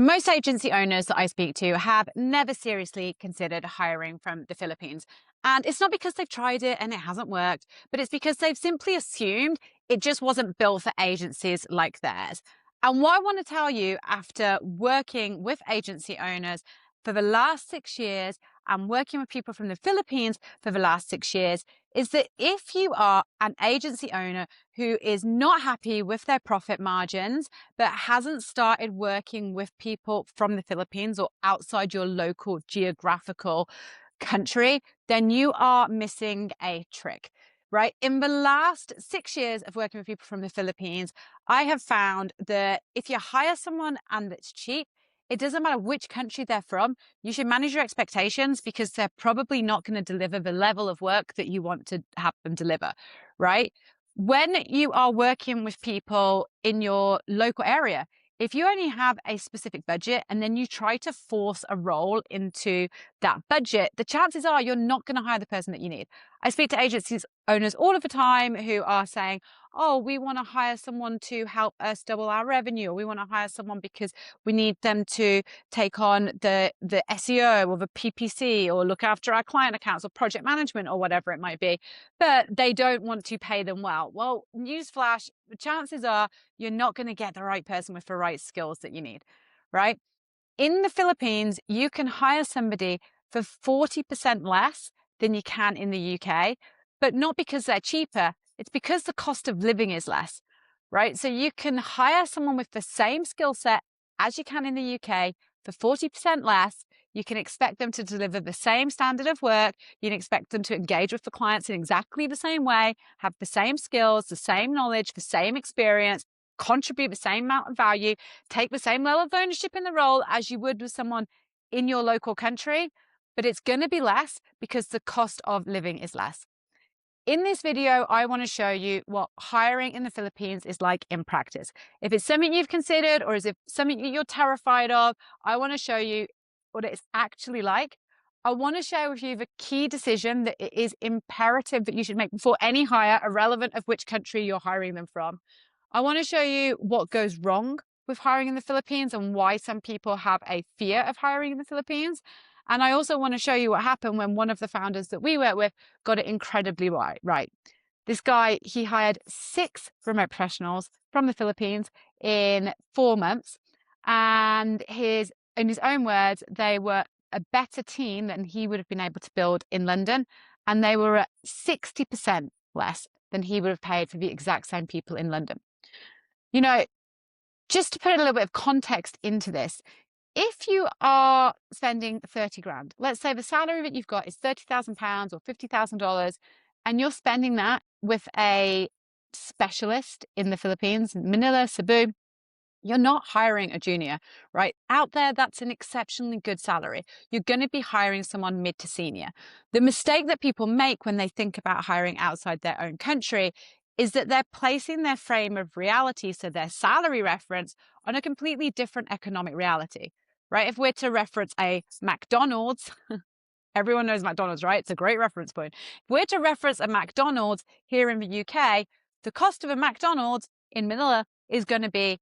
Most agency owners that I speak to have never seriously considered hiring from the Philippines. And it's not because they've tried it and it hasn't worked, but it's because they've simply assumed it just wasn't built for agencies like theirs. And what I want to tell you after working with agency owners for the last 6 years and working with people from the Philippines for the last 6 years is that if you are an agency owner who is not happy with their profit margins, but hasn't started working with people from the Philippines or outside your local geographical country, then you are missing a trick, right? In the last 6 years of working with people from the Philippines, I have found that if you hire someone and it's cheap, it doesn't matter which country they're from, you should manage your expectations because they're probably not going to deliver the level of work that you want to have them deliver, right? When you are working with people in your local area, if you only have a specific budget and then you try to force a role into that budget, the chances are you're not going to hire the person that you need. I speak to agencies owners all of the time who are saying, oh, we want to hire someone to help us double our revenue, or we want to hire someone because we need them to take on the SEO or the PPC or look after our client accounts or project management or whatever it might be, but they don't want to pay them well. Well, newsflash, the chances are you're not going to get the right person with the right skills that you need, right? In the Philippines, you can hire somebody for 40% less than you can in the UK, but not because they're cheaper. It's because the cost of living is less, right? So you can hire someone with the same skill set as you can in the UK for 40% less. You can expect them to deliver the same standard of work. You can expect them to engage with the clients in exactly the same way, have the same skills, the same knowledge, the same experience, contribute the same amount of value, take the same level of ownership in the role as you would with someone in your local country, but it's going to be less because the cost of living is less. In this video, I want to show you what hiring in the Philippines is like in practice. If it's something you've considered or is it something you're terrified of, I want to show you what it's actually like. I want to share with you the key decision that it is imperative that you should make before any hire, irrelevant of which country you're hiring them from. I want to show you what goes wrong with hiring in the Philippines and why some people have a fear of hiring in the Philippines. And I also want to show you what happened when one of the founders that we work with got it incredibly right. This guy, he hired 6 remote professionals from the Philippines in 4 months. And in his own words, they were a better team than he would have been able to build in London. And they were at 60% less than he would have paid for the exact same people in London. You know, just to put a little bit of context into this, if you are spending 30 grand, let's say the salary that you've got is £30,000 or $50,000, and you're spending that with a specialist in the Philippines, Manila, Cebu, you're not hiring a junior, right? Out there, that's an exceptionally good salary. You're going to be hiring someone mid to senior. The mistake that people make when they think about hiring outside their own country is that they're placing their frame of reality, so their salary reference, on a completely different economic reality, right? If we're to reference a McDonald's, everyone knows McDonald's, right? It's a great reference point. If we're to reference a McDonald's here in the UK, the cost of a McDonald's in Manila is going to be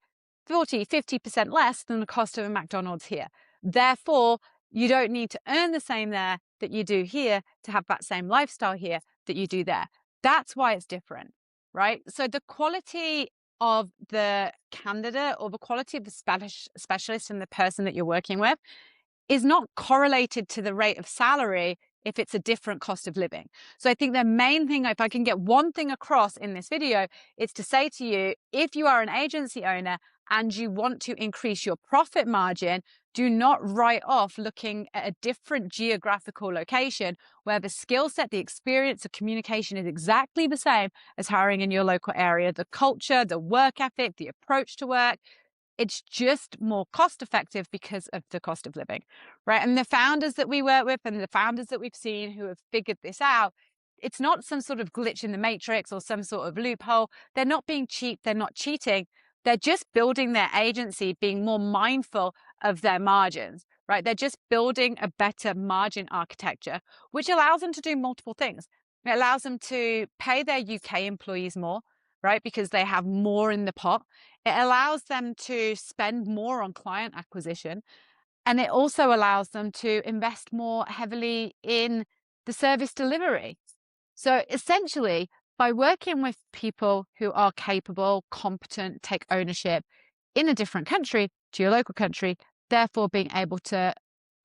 40–50% less than the cost of a McDonald's here. Therefore, you don't need to earn the same there that you do here to have that same lifestyle here that you do there. That's why it's different, right? So the quality of the candidate or the quality of the specialist and the person that you're working with is not correlated to the rate of salary if it's a different cost of living. So I think the main thing, if I can get one thing across in this video, it's to say to you, if you are an agency owner and you want to increase your profit margin, do not write off looking at a different geographical location where the skill set, the experience, the communication is exactly the same as hiring in your local area. The culture, the work ethic, the approach to work, it's just more cost effective because of the cost of living, right? And the founders that we work with and the founders that we've seen who have figured this out, it's not some sort of glitch in the matrix or some sort of loophole. They're not being cheap. They're not cheating. They're just building their agency, being more mindful of their margins, right? They're just building a better margin architecture, which allows them to do multiple things. It allows them to pay their UK employees more right? Because they have more in the pot. It allows them to spend more on client acquisition. And it also allows them to invest more heavily in the service delivery. So essentially, by working with people who are capable, competent, take ownership in a different country to your local country, therefore being able to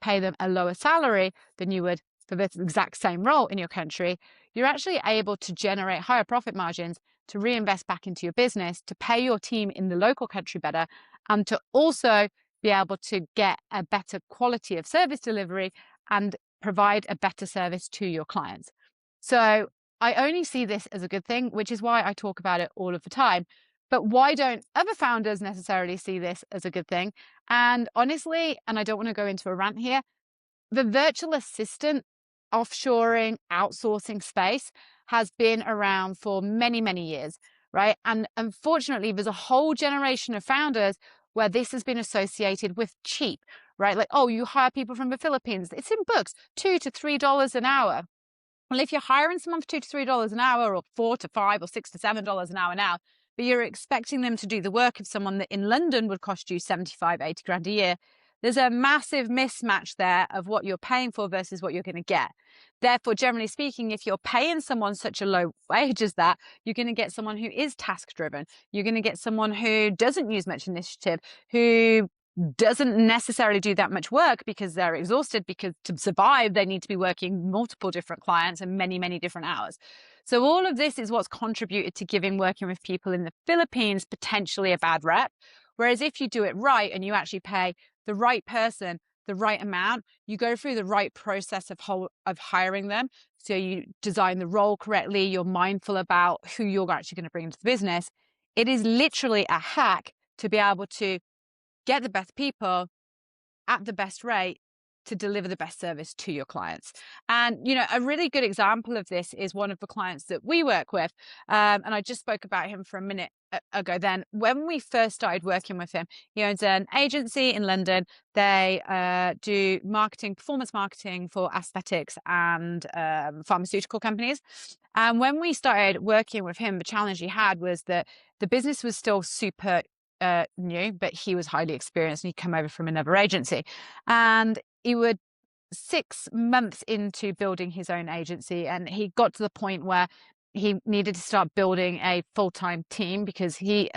pay them a lower salary than you would for the exact same role in your country, you're actually able to generate higher profit margins to reinvest back into your business, to pay your team in the local country better, and to also be able to get a better quality of service delivery and provide a better service to your clients. So I only see this as a good thing, which is why I talk about it all of the time. But why don't other founders necessarily see this as a good thing? And honestly, and I don't want to go into a rant here, the virtual assistant offshoring, outsourcing space has been around for many, many years, right? And unfortunately, there's a whole generation of founders where this has been associated with cheap, right? Like, oh, you hire people from the Philippines. It's in books, $2 to $3 an hour. Well, if you're hiring someone for $2 to $3 an hour, or $4 to $5 or $6 to $7 an hour now, but you're expecting them to do the work of someone that in London would cost you 75, 80 grand a year, there's a massive mismatch there of what you're paying for versus what you're going to get. Therefore, generally speaking, if you're paying someone such a low wage as that, you're going to get someone who is task driven. You're going to get someone who doesn't use much initiative, who doesn't necessarily do that much work because they're exhausted, because to survive, they need to be working multiple different clients and many, many different hours. So all of this is what's contributed to giving working with people in the Philippines potentially a bad rep. Whereas if you do it right and you actually pay the right person the right amount, you go through the right process of hiring them. So you design the role correctly, you're mindful about who you're actually going to bring into the business. It is literally a hack to be able to get the best people at the best rate to deliver the best service to your clients. And, you know, a really good example of this is one of the clients that we work with. And I just spoke about him for a minute ago then. When we first started working with him, he owns an agency in London. They do marketing, performance marketing for aesthetics and pharmaceutical companies. And when we started working with him, the challenge he had was that the business was still super new, but he was highly experienced and he'd come over from another agency. And he would 6 months into building his own agency, and he got to the point where he needed to start building a full-time team because he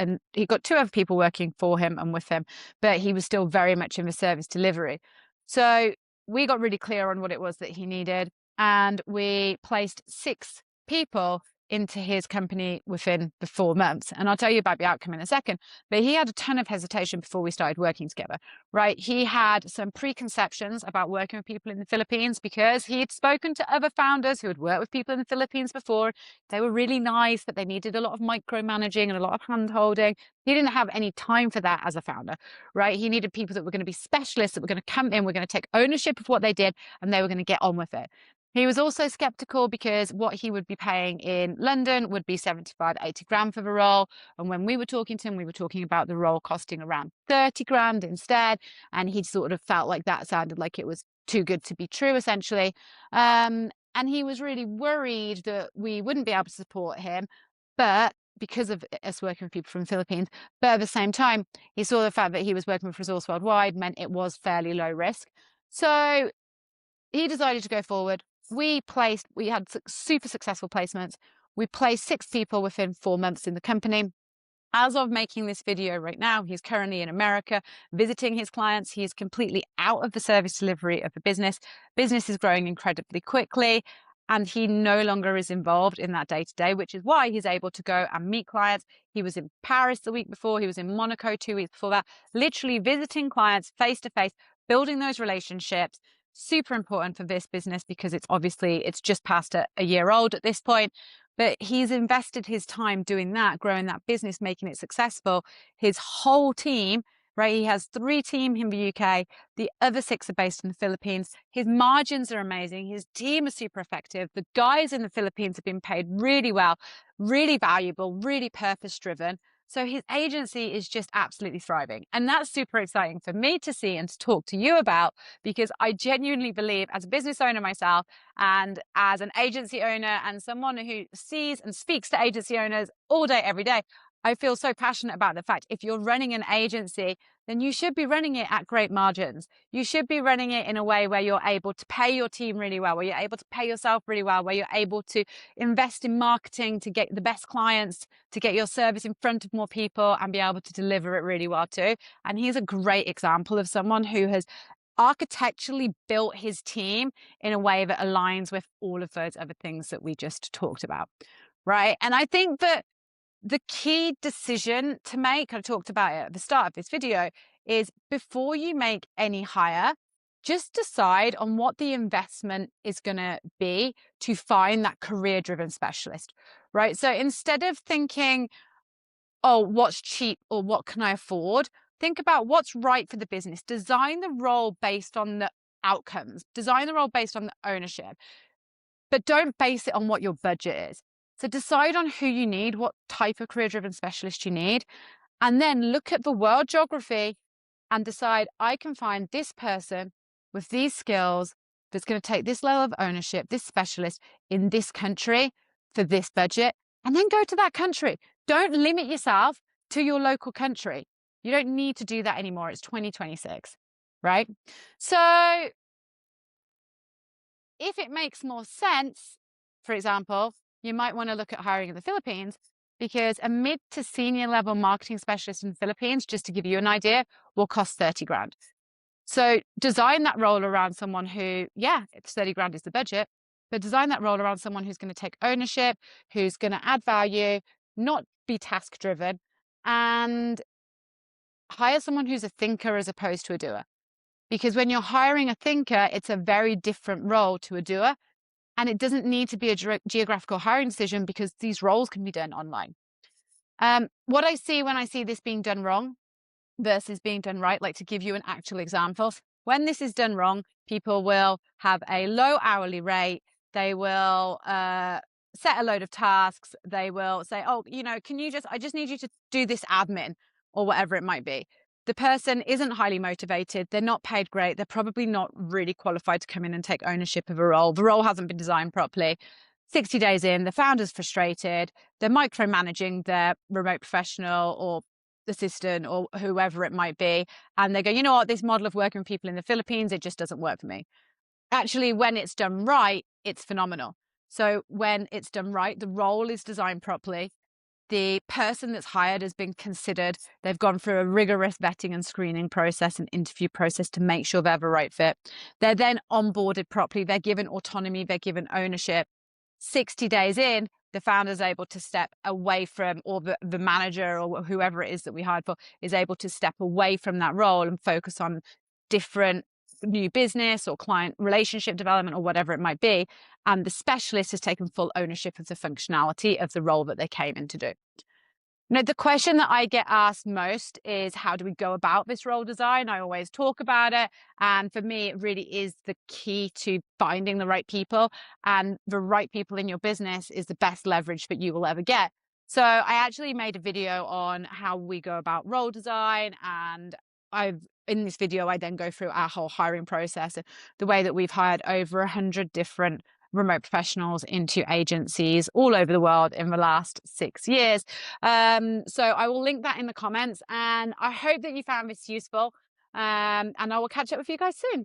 got 2 other people working for him and with him, but he was still very much in the service delivery. So we got really clear on what it was that he needed, and we placed 6 people into his company within the 4 months. And I'll tell you about the outcome in a second, but he had a ton of hesitation before we started working together, right? He had some preconceptions about working with people in the Philippines because he had spoken to other founders who had worked with people in the Philippines before. They were really nice, but they needed a lot of micromanaging and a lot of hand-holding. He didn't have any time for that as a founder, right? He needed people that were going to be specialists, that were going to come in, were going to take ownership of what they did, and they were going to get on with it. He was also skeptical because what he would be paying in London would be 75, 80 grand for the role. And when we were talking to him, we were talking about the role costing around 30 grand instead. And he sort of felt like that sounded like it was too good to be true, essentially. And he was really worried that we wouldn't be able to support him, but because of us working with people from the Philippines. But at the same time, he saw the fact that he was working with Resource Worldwide meant it was fairly low risk. So he decided to go forward. We had super successful placements. We placed 6 people within 4 months in the company. As of making this video right now, he's currently in America visiting his clients. He is completely out of the service delivery of the business. Business is growing incredibly quickly, and he no longer is involved in that day-to-day, which is why he's able to go and meet clients. He was in Paris the week before. He was in Monaco 2 weeks before that, literally visiting clients face-to-face, building those relationships. Super important for this business because it's just past a year old at this point, but he's invested his time doing that, growing that business, making it successful. His whole team, right? He has 3 teams in the UK. The other 6 are based in the Philippines. His margins are amazing. His team is super effective. The guys in the Philippines have been paid really well, really valuable, really purpose driven. So his agency is just absolutely thriving. And that's super exciting for me to see and to talk to you about, because I genuinely believe, as a business owner myself and as an agency owner and someone who sees and speaks to agency owners all day, every day, I feel so passionate about the fact if you're running an agency, then you should be running it at great margins. You should be running it in a way where you're able to pay your team really well, where you're able to pay yourself really well, where you're able to invest in marketing to get the best clients, to get your service in front of more people and be able to deliver it really well too. And he's a great example of someone who has architecturally built his team in a way that aligns with all of those other things that we just talked about, right? And I think that the key decision to make, I talked about it at the start of this video, is before you make any hire, just decide on what the investment is going to be to find that career-driven specialist, right? So instead of thinking, oh, what's cheap or what can I afford, think about what's right for the business. Design the role based on the outcomes. Design the role based on the ownership, but don't base it on what your budget is. So decide on who you need, what type of career-driven specialist you need, and then look at the world geography and decide, I can find this person with these skills that's going to take this level of ownership, this specialist in this country for this budget, and then go to that country. Don't limit yourself to your local country. You don't need to do that anymore. It's 2026, right? So if it makes more sense, for example, you might want to look at hiring in the Philippines, because a mid to senior level marketing specialist in the Philippines, just to give you an idea, will cost 30 grand. So design that role around someone who, yeah, it's 30 grand is the budget, but design that role around someone who's going to take ownership, who's going to add value, not be task driven, and hire someone who's a thinker as opposed to a doer. Because when you're hiring a thinker, it's a very different role to a doer. And it doesn't need to be a geographical hiring decision, because these roles can be done online. What I see when I see this being done wrong versus being done right, like to give you an actual example, when this is done wrong, people will have a low hourly rate. They will set a load of tasks. They will say, oh, I just need you to do this admin or whatever it might be. The person isn't highly motivated. They're not paid great. They're probably not really qualified to come in and take ownership of a role. The role hasn't been designed properly. 60 days in, the founder's frustrated. They're micromanaging their remote professional or assistant or whoever it might be. And they go, you know what, this model of working with people in the Philippines, it just doesn't work for me. Actually, when it's done right, it's phenomenal. So when it's done right, the role is designed properly. The person that's hired has been considered. They've gone through a rigorous vetting and screening process and interview process to make sure they're the right fit. They're then onboarded properly. They're given autonomy. They're given ownership. 60 days in, the founder's able to step away from, or the manager or whoever it is that we hired for is able to step away from that role and focus on different new business or client relationship development or whatever it might be. And the specialist has taken full ownership of the functionality of the role that they came in to do. Now, the question that I get asked most is, how do we go about this role design? I always talk about it. And for me, it really is the key to finding the right people. And the right people in your business is the best leverage that you will ever get. So I actually made a video on how we go about role design. And in this video, I then go through our whole hiring process and the way that we've hired over 100 different remote professionals into agencies all over the world in the last 6 years. So I will link that in the comments, and I hope that you found this useful. And I will catch up with you guys soon.